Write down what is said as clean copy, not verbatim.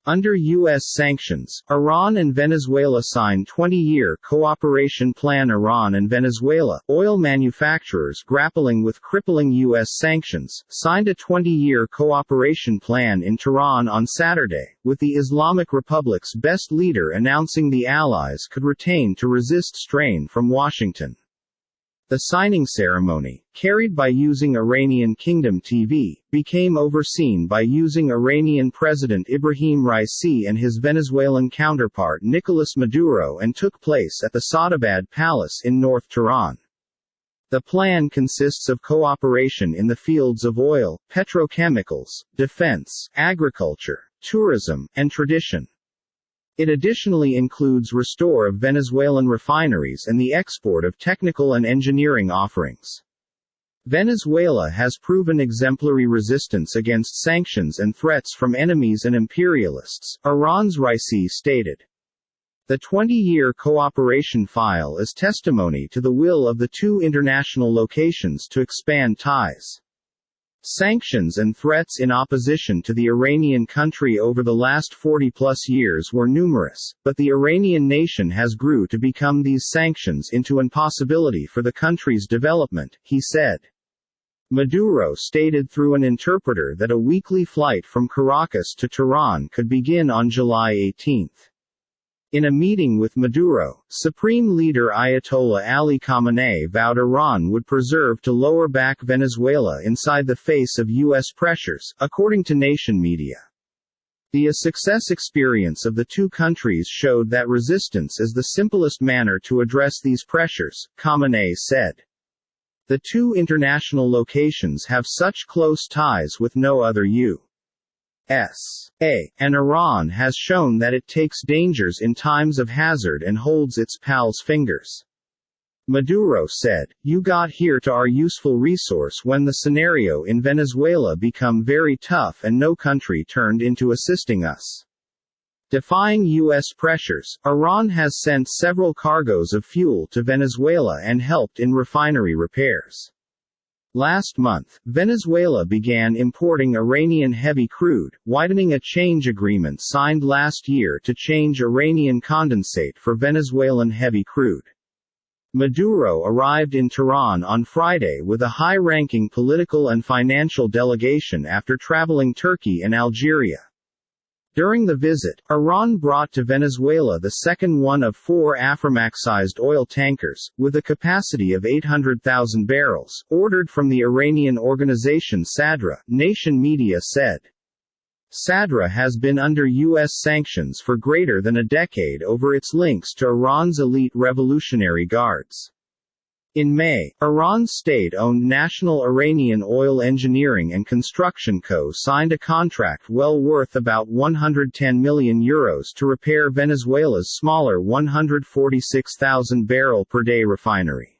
Under U.S. sanctions, Iran and Venezuela signed 20-year cooperation plan. Iran and Venezuela, oil manufacturers grappling with crippling U.S. sanctions, signed a 20-year cooperation plan in Tehran on Saturday, with the Islamic Republic's best leader announcing the allies could retain to resist strain from Washington. The signing ceremony, carried by using Iranian Kingdom TV, became overseen by using Iranian President Ibrahim Raisi and his Venezuelan counterpart Nicolas Maduro and took place at the Saadabad Palace in North Tehran. The plan consists of cooperation in the fields of oil, petrochemicals, defense, agriculture, tourism, and tradition. It additionally includes restore of Venezuelan refineries and the export of technical and engineering offerings. Venezuela has proven exemplary resistance against sanctions and threats from enemies and imperialists, Iran's Raisi stated. The 20-year cooperation file is testimony to the will of the two international locations to expand ties. Sanctions and threats in opposition to the Iranian country over the last 40-plus years were numerous, but the Iranian nation has grew to become these sanctions into impossibility for the country's development, he said. Maduro stated through an interpreter that a weekly flight from Caracas to Tehran could begin on July 18. In a meeting with Maduro, Supreme Leader Ayatollah Ali Khamenei vowed Iran would preserve to lower back Venezuela inside the face of U.S. pressures, according to nation media. The success experience of the two countries showed that resistance is the simplest manner to address these pressures, Khamenei said. The two international locations have such close ties with no other U.S.A., and Iran has shown that it takes dangers in times of hazard and holds its pals' fingers. Maduro said, "You got here to our useful resource when the scenario in Venezuela become very tough and no country turned into assisting us." Defying U.S. pressures, Iran has sent several cargoes of fuel to Venezuela and helped in refinery repairs. Last month, Venezuela began importing Iranian heavy crude, widening a change agreement signed last year to change Iranian condensate for Venezuelan heavy crude. Maduro arrived in Tehran on Friday with a high-ranking political and financial delegation after traveling Turkey and Algeria. During the visit, Iran brought to Venezuela the second one of 4 Aframax-sized oil tankers, with a capacity of 800,000 barrels, ordered from the Iranian organization Sadra, nation media said. Sadra has been under U.S. sanctions for greater than a decade over its links to Iran's elite Revolutionary Guards. In May, Iran's state-owned National Iranian Oil Engineering and Construction Co. signed a contract well worth about €110 million to repair Venezuela's smaller 146,000 barrel per day refinery.